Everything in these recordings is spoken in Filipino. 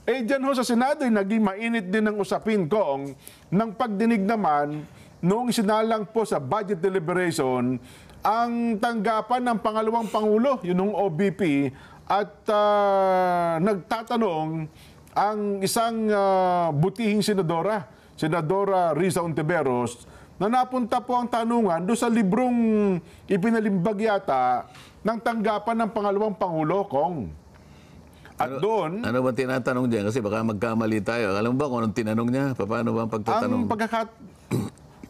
Eh, dyan ho sa Senado, naging mainit din ang usapin kong ng pagdinig naman noong isinalang po sa budget deliberation ang tanggapan ng pangalawang Pangulo, yun ng OBP, at nagtatanong ang isang butihing senadora, Senadora Risa Ontiveros, na napunta po ang tanungan doon sa librong ipinalimbag yata ng tanggapan ng pangalawang Pangulo, Kong. At doon... Ano ba tinatanong dyan? Kasi baka magkamali tayo. Alam mo ba kung anong tinanong niya? Paano ba ang pagtatanong? Ang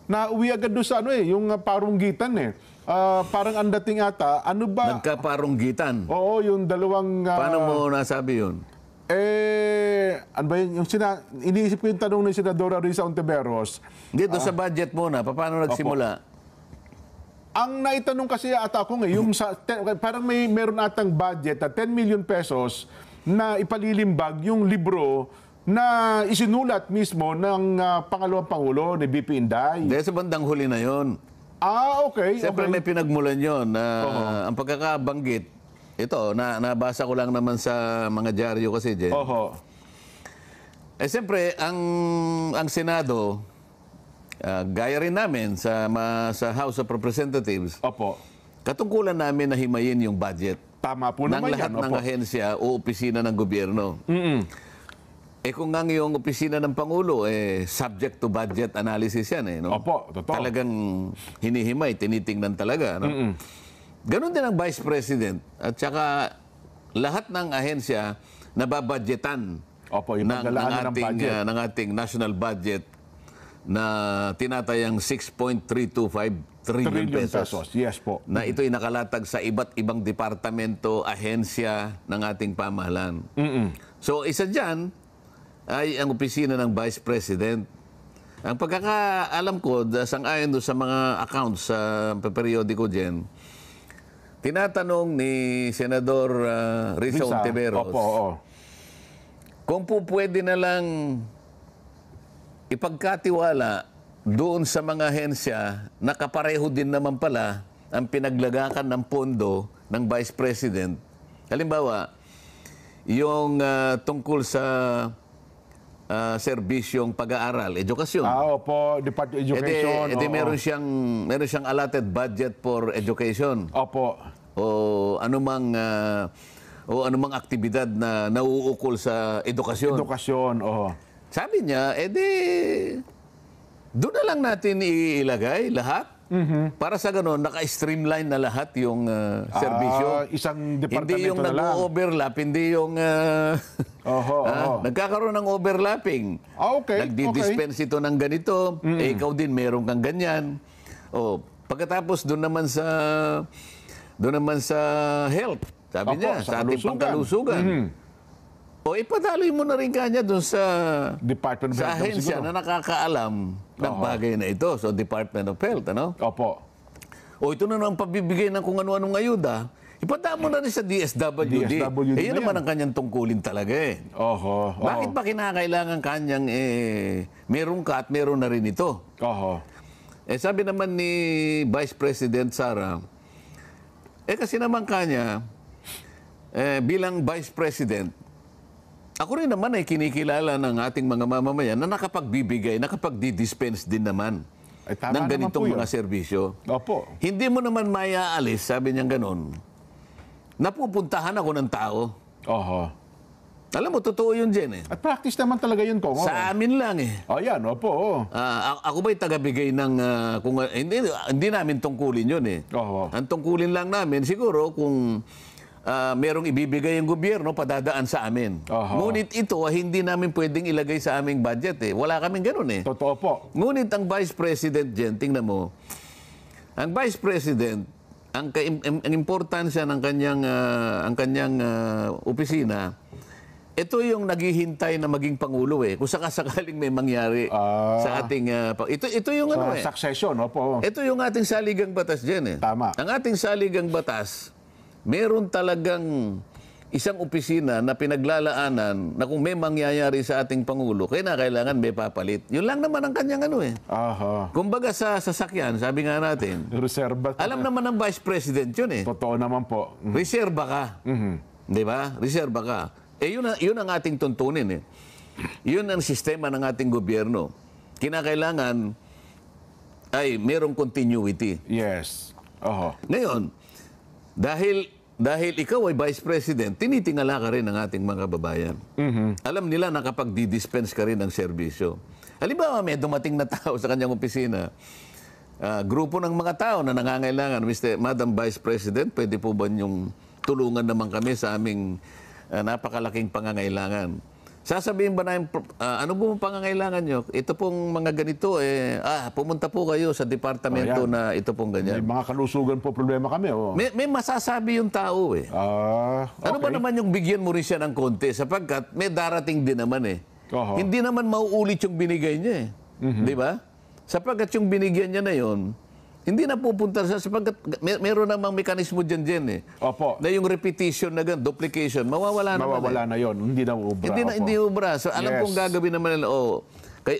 nauwi agad doon sa yung parunggitan eh. Parang ang dating ata, ano ba? Nagkaparunggitan? Oo, yung dalawang... Paano mo nasabi yun? Ano ba yun? Iniisip ko yung tanong ni Senadora Risa Ontiveros. Hindi, doon sa budget muna. Paano nagsimula? Ang naitanong kasi ata ko yung parang meron atang budget na 10 million pesos na ipalilimbag yung libro na isinulat mismo ng pangalawang Pangulo ni BP Inday. Hindi, sa bandang huli na yon. Okay. Siyempre may pinagmulan yun. Ang pagkakabanggit, ito, nabasa ko lang naman sa mga dyaryo kasi dyan. Siyempre, ang Senado, gaya rin namin sa House of Representatives, katungkulan namin na himayin yung budget. Tama po naman yan. Ng lahat ng ahensya o opisina ng gobyerno. Kung nga yung opisina ng Pangulo, subject to budget analysis yan. No? Totoo. Talagang hinihimay, tinitingnan talaga. No? Ganon din ang Vice President. At saka lahat ng ahensya nababudgetan ng ating national budget na tinatayang 6.325 trillion pesos. Yes po. Na ito'y nakalatag sa iba't ibang departamento, ahensya ng ating pamahalaan. So isa dyan ay ang opisina ng Vice President. Ang pagkakaalam ko, sang-ayon doon sa mga accounts sa periodiko dyan, tinatanong ni Senador Risa Ontiveros, kung po pwede na lang ipagkatiwala doon sa mga ahensya na kapareho din naman pala ang pinaglagakan ng pondo ng Vice President. Halimbawa, yung tungkol sa serbisyong pag-aaral, edukasyon. Department of Education. Meron siyang allotted budget for education. O anumang aktibidad na nauukol sa edukasyon. Sabi niya, doon na lang natin ilagay lahat. Para sa gano'n, naka-streamline na lahat yung serbisyo. Isang departamento hindi yung na lang. nag-overlap, hindi yung nagkakaroon ng overlapping. Nagdi-dispense ito ng ganito, ikaw din meron kang ganyan. Pagkatapos doon naman sa health, sabi niya, sa ating pangkalusugan. Ipadaloy mo na rin kanya doon sa ahensya na nakakaalam ng bagay na ito. So, Department of Health, ano? Ito na naman pabibigay ng kung ano-anong ayuda. Ipadaan mo na rin sa DSWD. Yun naman ang kanyang tungkulin talaga eh. Bakit ba kinakailangan kanyang meron ka at meron na rin ito? Sabi naman ni Vice President Sara, kasi naman kanya, bilang Vice President, ako rin naman ay kinikilala ng ating mga mamamayan na nakapagbibigay, nakapagdi-dispense din naman ng ganitong mga serbisyo. Hindi mo naman mayaalis, sabi niya ganon, napupuntahan ako ng tao. Alam mo, totoo yun dyan eh. At practice naman talaga yun, Kong. Sa amin lang eh. Ako ba'y tagabigay ng... hindi namin tungkulin yun eh. Ang tungkulin lang namin, siguro kung... merong ibibigay yung gobyerno, padadaan sa amin. Ngunit ito, hindi namin pwedeng ilagay sa aming budget eh. Wala kaming ganun eh. Totoo po. Ngunit ang Vice President dyan, tingnan mo, ang Vice President, ang importansya ng kanyang opisina, ito yung naghihintay na maging Pangulo eh. Kung sakasakaling may mangyari sa ating... ito yung succession, Ito yung ating saligang batas dyan eh. Tama. Ang ating saligang batas, meron talagang isang opisina na pinaglalaanan na kung may mangyayari sa ating Pangulo, kailangan may papalit. Yun lang naman ang kanyang Kumbaga sa sasakyan, sabi nga natin, reserva. Alam naman ng Vice President yun eh. Totoo naman po. Reserva ka. Di ba? Reserva ka. Yun ang ating tuntunin eh. Yun ang sistema ng ating gobyerno. Kinakailangan ay merong continuity. Yes. Ngayon, dahil ikaw ay Vice President, tinitingala ka rin ng ating mga babayan. Alam nila na kapag di-dispense ka rin ng serbisyo. Halimbawa, may dumating na tao sa kanyang opisina, grupo ng mga tao na nangangailangan, Madam Vice President, pwede po ba niyong tulungan naman kami sa aming napakalaking pangangailangan? Sasabihin ba na ano po ang pangangailangan nyo? Ito pong mga ganito, pumunta po kayo sa departamento na ito pong ganyan. May mga kalusugan po problema kami. May masasabi yung tao eh. Okay. Ano ba naman yung bigyan mo rin siya ng konti? Sapagkat may darating din naman eh. Hindi naman mauulit yung binigay niya eh. Di ba? Sapagkat yung binigyan niya na yon, hindi na pupunta sa sapagkat meron namang mekanismo dyan eh. Opo. Na yung repetition na gan, duplication, mawawala na yon. Hindi na ubra. Hindi ubra. So alam kong gagawin naman nila,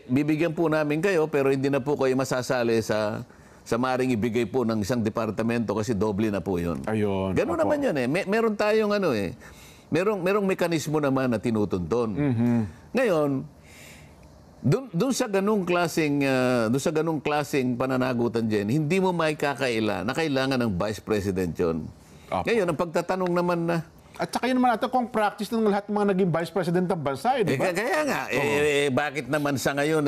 bibigyan po namin kayo pero hindi na po kayo masasali sa maaaring ibigay po ng isang departamento kasi doble na po yun. Ayun. Ganun naman yun eh. Meron tayong merong mekanismo naman na tinutunton. Ngayon, doon sa ganung klaseng pananagutan diyan, hindi mo may kakaila na kailangan ng Vice President 'yon. Ngayon, ang pagtatanong naman na at saka yun naman natin kung practice ng lahat ng mga naging Vice President ng bansa, di ba? Kaya nga, bakit naman sa ngayon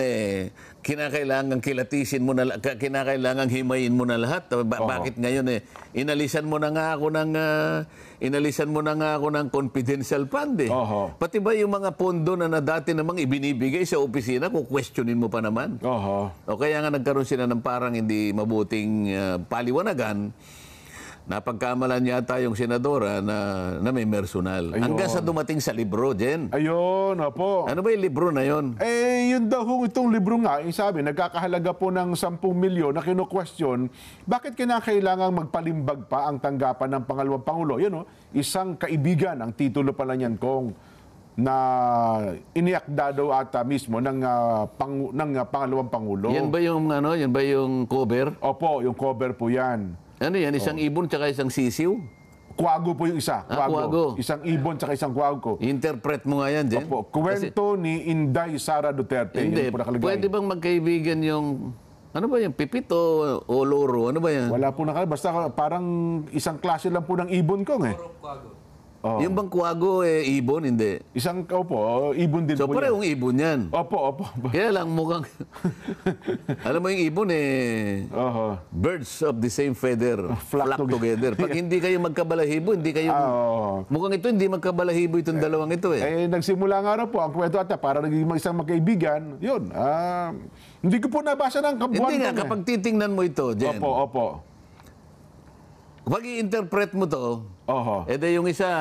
kinakailangan kilatisin mo na, kinakailangan himayin mo na lahat? Bakit ngayon inalisan mo na nga ako ng confidential fund eh. Pati ba yung mga pondo na dati namang ibinibigay sa opisina, kung questionin mo pa naman. O kaya nga nagkaroon sila ng parang hindi mabuting paliwanagan. Napagkamalan yata yung senadora na may personal. Hanggang sa dumating sa libro, Jen. Ayun, opo. Ano ba yung libro na yon? Yun daw itong libro nga, sabi, nagkakahalaga po ng 10 milyon na kino-question, bakit kinakailangang magpalimbag pa ang tanggapan ng pangalawang Pangulo? Yun, isang kaibigan ang titulo pala niyan kung na iniakda daw ata mismo ng pangalawang Pangulo. Yan ba yung cover? Opo, yung cover po yan. Ano yan? Isang ibon tsaka isang sisiw? Kwago po yung isa. Kwago. Isang ibon tsaka isang kwago. Interpret mo nga yan, Jen. Opo. Kwento ni Inday Sara Duterte. Hindi. Pwede bang magkaibigan yung... Ano ba yung pipit o loro? Ano ba yan? Wala po nakalagay. Basta parang isang klase lang po ng ibon kong eh. Kwago. Yung bang kwago ibon? Hindi. Isang, ibon din so, po yan. So parehong ibon yan. Opo. Kaya lang mukhang... Alam mo yung ibon birds of the same feather flock together. Pag hindi kayo magkabalahibo, hindi kayo... Mukhang ito, hindi magkabalahibo itong dalawang ito eh. Nagsimula nga raw po, ang kwento ata, para naging isang magkaibigan, yun. Hindi ko po nabasa ng kabuuan. Hindi nga, kapag titingnan mo ito, Jen. Opo. Pag i-interpret mo to, yung isa...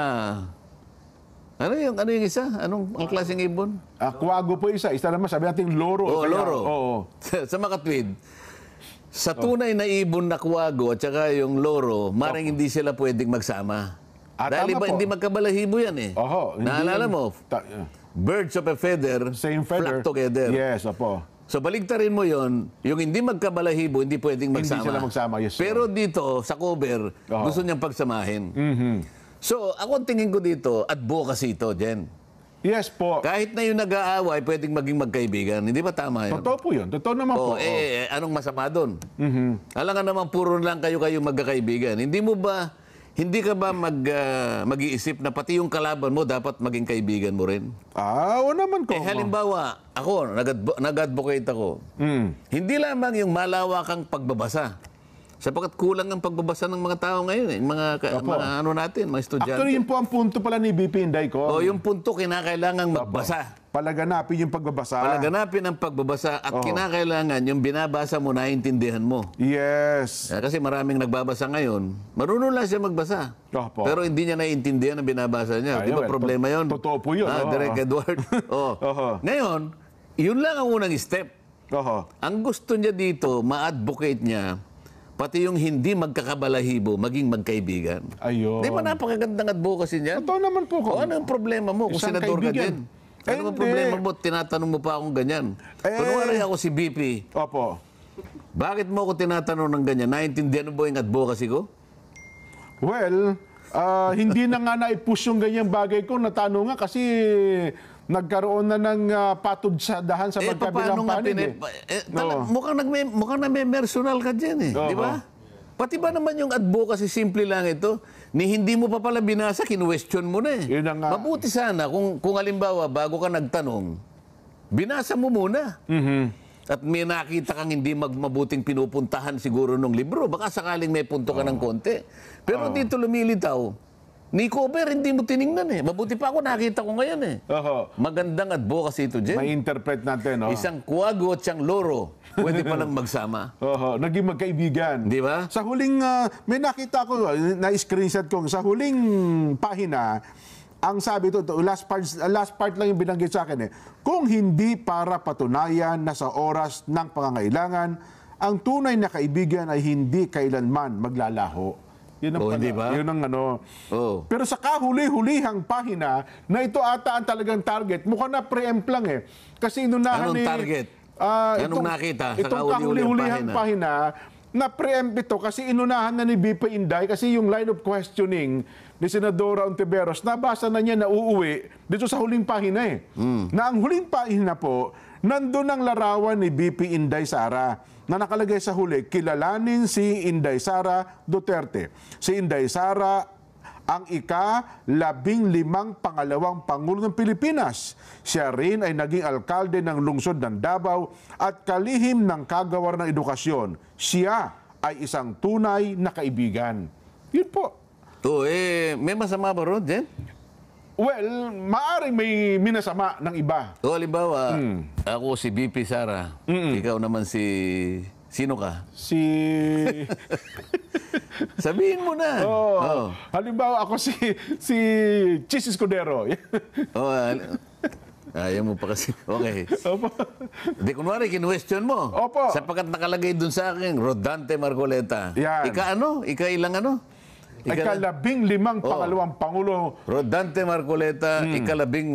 Ano yung isa? Anong klaseng ibon? Kwago po isa. Isa naman, sabi natin loro. Loro. Sa makatwid, sa tunay na ibon na kwago at saka yung loro, maring hindi sila pwedeng magsama. Dahil iba, hindi magkabalahibo yan eh. Naalala mo? Birds of a feather, same feather, flock together. Yes, opo. So baligtarin mo yon, yung hindi magkabalahibo, hindi pwedeng magsama. Hindi sila magsama, yes. Pero dito, sa cover, gusto niyang pagsamahin. So, ako tingin ko dito, advocacy ito, Jen. Yes po. Kahit na yung nag-aaway, pwedeng maging magkaibigan. Hindi ba tama yun? Totoo po yun. Totoo naman po. Anong masama doon? Alam nga naman, puro lang kayo magkakaibigan. Hindi ka ba mag-iisip na pati yung kalaban mo dapat maging kaibigan mo rin? Oo naman ko. Halimbawa, ako, nag-advocate ako. Hindi lamang yung malawakang pagbabasa. Sapagkat kulang ang pagbabasa ng mga tao ngayon. Mga estudyante. Actually, yun po ang punto pala ni BP Inday ko. Yung punto, kinakailangang magbasa. Palaganapin yung pagbabasa. Palaganapin ang pagbabasa at kinakailangan yung binabasa mo, naiintindihan mo. Yes. Kasi maraming nagbabasa ngayon, marunong lang siya magbasa. Pero hindi niya naiintindihan ang binabasa niya. Di ba problema yun? Totoo po yun. Direk Edward. Ngayon, yun lang ang unang step. Ang gusto niya dito, ma-advocate niya, pati yung hindi magkakabalahibo, maging magkaibigan. Ayun. Di ba napakagandang advocacy niya? Totoo naman po. Ano ang problema mo kung senador ka din? Ano ang problema mo? Tinatanong mo pa akong ganyan. Kunwari ako si BP. Opo. Bakit mo ako tinatanong ng ganyan? Naintindihan mo ba yung advocacy ko? Well, hindi na nga na-push yung ganyang bagay ko. Natanong nga kasi nagkaroon na ng patudsadahan sa magkabilang panig. Mukhang nagme-personal ka dyan eh. Di ba? Pati ba naman yung advocacy, simple lang ito, ni hindi mo pa pala binasa, kinwestiyon mo na eh. Yun na nga. Mabuti sana kung halimbawa, bago ka nagtanong, binasa mo muna. At may nakita kang hindi mabuting pinupuntahan siguro ng libro, baka sakaling may punto ka ng konti. Pero dito lumilitaw, ni cover, hindi mo tiningnan eh. Mabuti pa ako, nakita ko ngayon eh. Magandang advocacy ito, Jen. May interpret natin, no? Isang kuwago at siyang loro. Pwede palang magsama. Naging magkaibigan. Di ba? Sa huling, may nakita ko, na-screenshot ko, sa huling pahina, ang sabi ito, last part lang yung binanggit sa akin eh. Kung hindi para patunayan na sa oras ng pangangailangan, ang tunay na kaibigan ay hindi kailanman maglalaho. Yun ang hindi ba? Yun ang ano. Pero sa kahuli-hulihang pahina, na ito ata ang talagang target, mukhang na preempt lang eh. Kasi inunahan Anong target? Anong nakita sa itong kahuli-hulihang pahina, na preempt ito kasi inunahan na ni BP Inday kasi yung line of questioning ni Senadora Ontiveros, nabasa na niya na uuwi dito sa huling pahina eh. Na ang huling pahina po, nandun ang larawan ni BP Inday Sara na nakalagay sa huli, kilalanin si Inday Sara Duterte. Si Inday Sara ang ika-15 pangalawang Pangulo ng Pilipinas. Siya rin ay naging alkalde ng lungsod ng Davao at kalihim ng kagawar ng edukasyon. Siya ay isang tunay na kaibigan. Yun po. May masama ba ron, Jen? Well, maaring may minasama ng iba. Halimbawa, ako si BP Sara, ikaw naman si... Sino ka? Sabihin mo na. Halimbawa, ako si Chis Escudero. Ayaw mo pa kasi. Okay. Di kunwari, kinwestiyon mo. Opo. Sapagkat nakalagay dun sa akin, Rodante Marcoleta. Yan. Ika-ilang ano? Ika-15 pangalawang Pangulo. Rodante Marcoleta, ika-18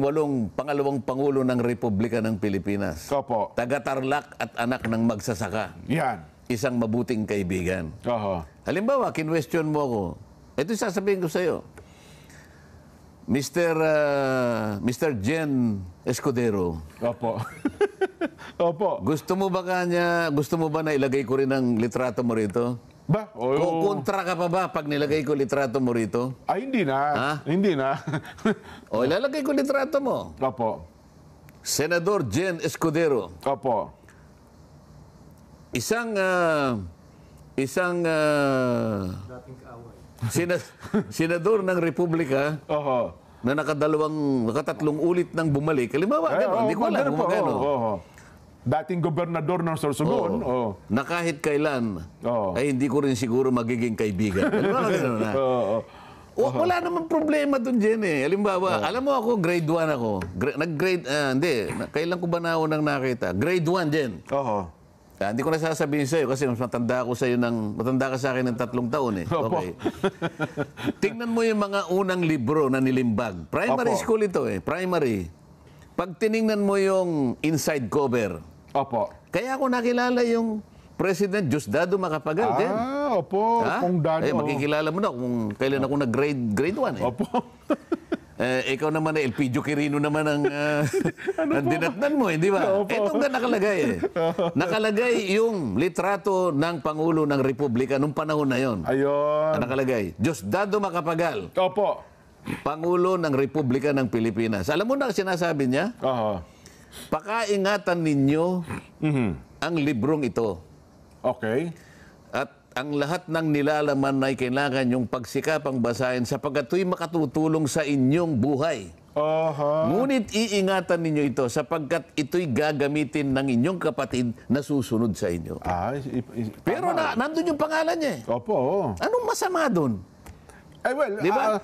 pangalawang Pangulo ng Republika ng Pilipinas. Opo. Taga-Tarlac at anak ng magsasaka. Yan. Isang mabuting kaibigan. Halimbawa, kinwestiyon mo ako. Ito yung sasabihin ko sa'yo. Mr. Jen Escudero. Opo. Opo. Gusto mo ba na ilagay ko rin ang litrato mo rito? Ba? Kontra ka pa ba pag nilagay ko litrato mo rito? Ay, hindi na. Hindi na. Ilalagay ko litrato mo. Opo. Senador Jen Escudero. Opo. Isang senador ng Republika na nakatatlong ulit nang bumalik. Halimbawa, hindi ko alam kung magano. Dating gobernador ng Sorsogon. Na kahit kailan, ay hindi ko rin siguro magiging kaibigan. Halimbawa, gano'n na. Wala namang problema doon, Jen eh. Halimbawa, alam mo ako, grade 1 ako. Kailan ko ba naunang nakita? Grade 1, Jen. Hindi ko na sasabihin sa'yo kasi mas matanda ka sa akin ng 3 taon eh. Okay. Tingnan mo yung mga unang libro na nilimbag. Primary school ito eh. Primary. Pag tiningnan mo yung inside cover. Kaya ako nakilala yung President Diosdado Macapagal. Opo. Makikilala mo na kung kailan ako grade 1 eh. Ikaw naman eh, Elpidio Quirino naman ang dinatnan mo, hindi ba? Ito nga nakalagay eh. Nakalagay yung litrato ng Pangulo ng Republika nung panahon na yon. Ayun. Nakalagay, Diosdado Macapagal. Opo. Pangulo ng Republika ng Pilipinas. Alam mo na sinasabi niya? Pakaingatan ninyo ang librong ito. Okay. At ang lahat ng nilalaman ay kailangan yung pagsikapang basahin sapagkat ito'y makatutulong sa inyong buhay. Ngunit iingatan ninyo ito sapagkat ito'y gagamitin ng inyong kapatid na susunod sa inyo. Pero nandun yung pangalan niya eh. Opo. Anong masama dun? Diba?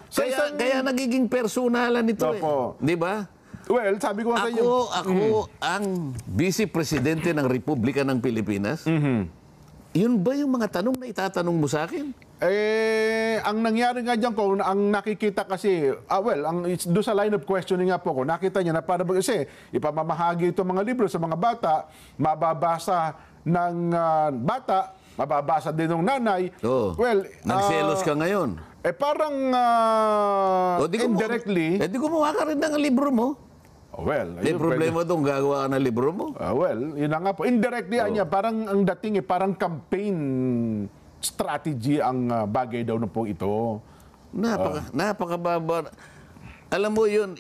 Kaya nagiging personalan ito eh. Diba? Well, sabi ko sa inyo. Ako ang Vice Presidente ng Republika ng Pilipinas. Yun ba yung mga tanong na itatanong mo sa akin? Ang nangyari nga dyan ko, ang nakikita kasi, doon sa line of questioning nga po ko, nakita niya na para kasi ipamamahagi itong mga libro sa mga bata, mababasa ng bata, mababasa din ng nanay. Nagselos ka ngayon. parang indirectly... di gumawa ka rin ng libro mo. Well, May problema doon, gagawa ka ng libro mo. well, yun na nga po. Indirectly, niya, parang ang dating parang campaign strategy ang bagay daw na po ito. Napakababa. Alam mo, yun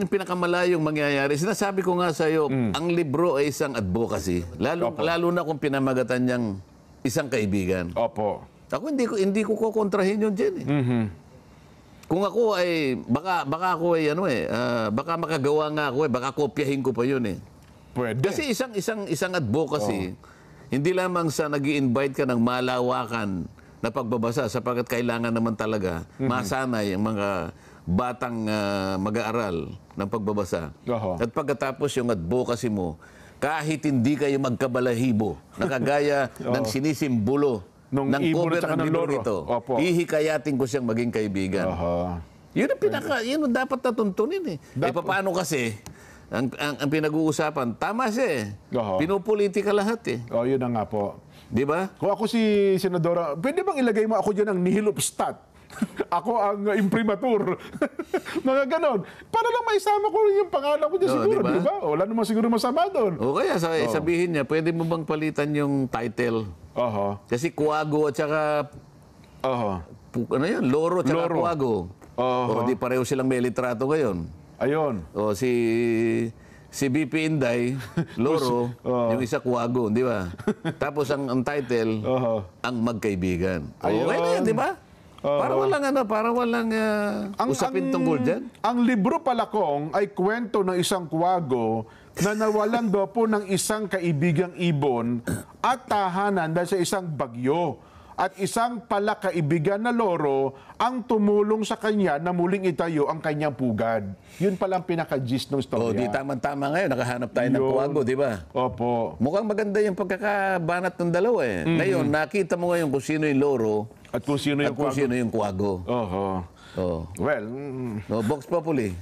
pinakamalayong mangyayari. Sinasabi ko nga sa iyo, ang libro ay isang advocacy. Lalo na kung pinamagatan niyang isang kaibigan. Opo. Ako hindi ko kukontrahin yun dyan. Kung ako ay, baka ako ay baka makagawa nga ako baka kopyahin ko pa yun Pwede. Kasi isang advocacy, hindi lamang sa nag-i-invite ka ng malawakan na pagbabasa sapagkat kailangan naman talaga masanay ang mga batang mag-aaral ng pagbabasa. At pagkatapos yung advocacy mo, kahit hindi kayo magkabalahibo, nakagaya ng sinisimbolo ng cover ng libro nito, hihikayatin ko siyang maging kaibigan. Yun ang dapat natuntunin paano kasi, ang pinag-uusapan, tama siya Pinupolitika lahat yun na nga po. Di ba? Kung ako si Senadora, pwede bang ilagay mo ako dyan ang nihil obstat? Ako ang imprimatur. Mga ganon. Para lang maisama ko rin yung pangalan ko dyan siguro, di ba? Wala naman siguro masama doon. O kaya sabihin niya, pwede mo bang palitan yung title? Kasi Kuwago at saka Loro at saka Kuwago. O di pareho silang may litrato ngayon. Ayun. O si BP Inday, Loro, yung isa Kuwago, di ba? Tapos ang title, Ang Magkaibigan. Okay na yan, di ba? Para walang usapin tungkol dyan. Ang libro pala kong ay kwento ng isang Kuwago na nawalan daw po ng isang kaibigang ibon at tahanan dahil sa isang bagyo. At isang pala kaibigan na Loro ang tumulong sa kanya na muling itayo ang kanyang pugad. Yun palang pinaka-gist ng storya. Di tama-tama ngayon. Nakahanap tayo ng Kuwago, di ba? Opo. Mukhang maganda yung pagkakabanat ng dalawa Ngayon, nakita mo ngayon kung sino yung Loro at kung sino yung Kuwago. Well, Vox Populi.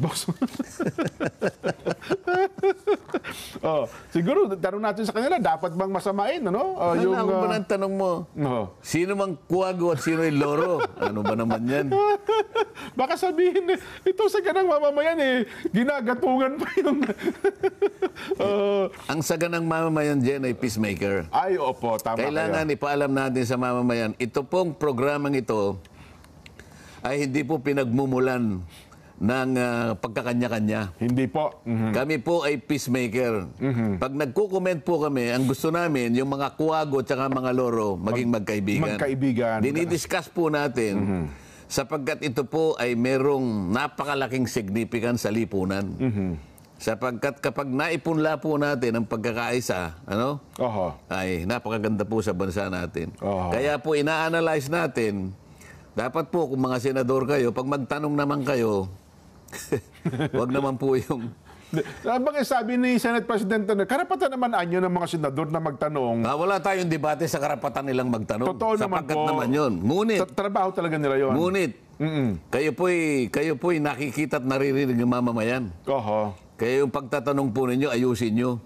siguro, tanong natin sa kanila, dapat bang masamain, ano? Ano ba ng tanong mo? Sino mang Kuwago at sino yung Loro? Ano ba naman yan? Baka sabihin, ito sa ganang mamamayan ginagatungan pa yung... Ang saganang mamamayan dyan ay peacemaker. Ay, opo, tama Kailangan ipaalam natin sa mamamayan, ito pong programang ito ay hindi po pinagmumulan ng pagkakanya-kanya. Hindi po. Kami po ay peacemaker. Pag nagko-comment po kami, ang gusto namin, yung mga Kuwago at saka mga Loro, maging magkaibigan. Magkaibigan. Dinidiscuss po natin sapagkat ito po ay merong napakalaking significance sa lipunan. Sapagkat kapag naipunla po natin ang pagkakaisa, ay napakaganda po sa bansa natin. Kaya po ina-analyze natin, dapat po kung mga senador kayo, pag magtanong naman kayo, wag naman po yung... Bakit sabi ni Senate President, karapatan naman anyo ng mga senador na magtanong. Wala tayong debate sa karapatan nilang magtanong. Totoo naman po. Sapagkat naman yun. Ngunit, trabaho talaga nila yun. Ngunit, kayo po'y nakikita at naririnig ng mamamayan. Kaya yung pagtatanong po ninyo, ayusin nyo.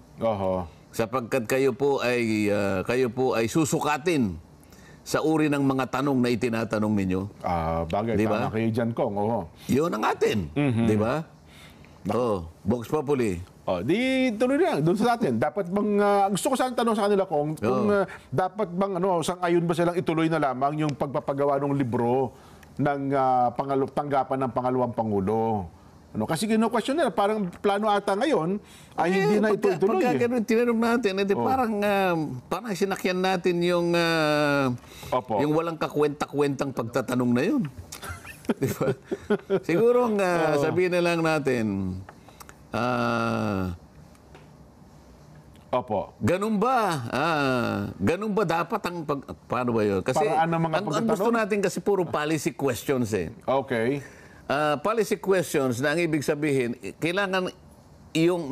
Sapagkat kayo po ay susukatin sa uri ng mga tanong na itinatanong ninyo. Bagay, diba? Tama kayo dyan, Kong. Yun ang atin. Di ba? Vox Populi. Di tuloy na, doon sa atin. Dapat bang, gusto ko sana tanong sa kanila, Kong, kung dapat bang, sang-ayon ba silang ituloy na lamang yung pagpapagawa ng libro ng tanggapan ng pangalawang Pangulo? Kasi kino-question nila, parang plano ata ngayon ay hindi na ito ituloy. Pagka ganun tinanong natin, parang sinakyan natin yung walang kakwenta-kwentang pagtatanong na yun. Diba? Siguro sabihin na lang natin, ganun ba dapat ang paano ba yun? Kasi ang gusto natin kasi puro policy questions Okay. Policy questions na ang ibig sabihin, kailangan yung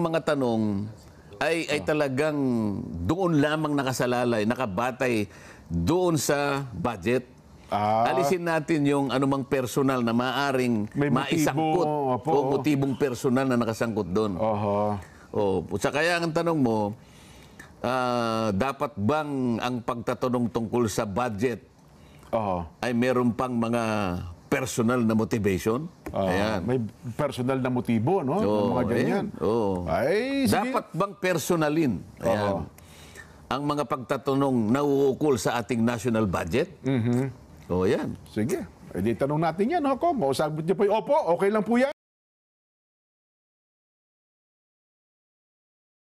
mga tanong ay talagang doon lamang nakasalalay, nakabatay doon sa budget. Alisin natin yung anumang personal na maaring maisangkot o motibong personal na nakasangkot doon. Kaya ang tanong mo, dapat bang ang pagtatanong tungkol sa budget ay meron pang mga personal na motivation. Ayan. May personal na motibo, no? Ng mga ganyan. Ay, sige. Dapat bang personalin? Ayan. Ang mga pagtatanong nauukol sa ating national budget? Yan. Sige. E di tanong natin yan, Kom. O sagot niyo po, opo, okay lang po yan.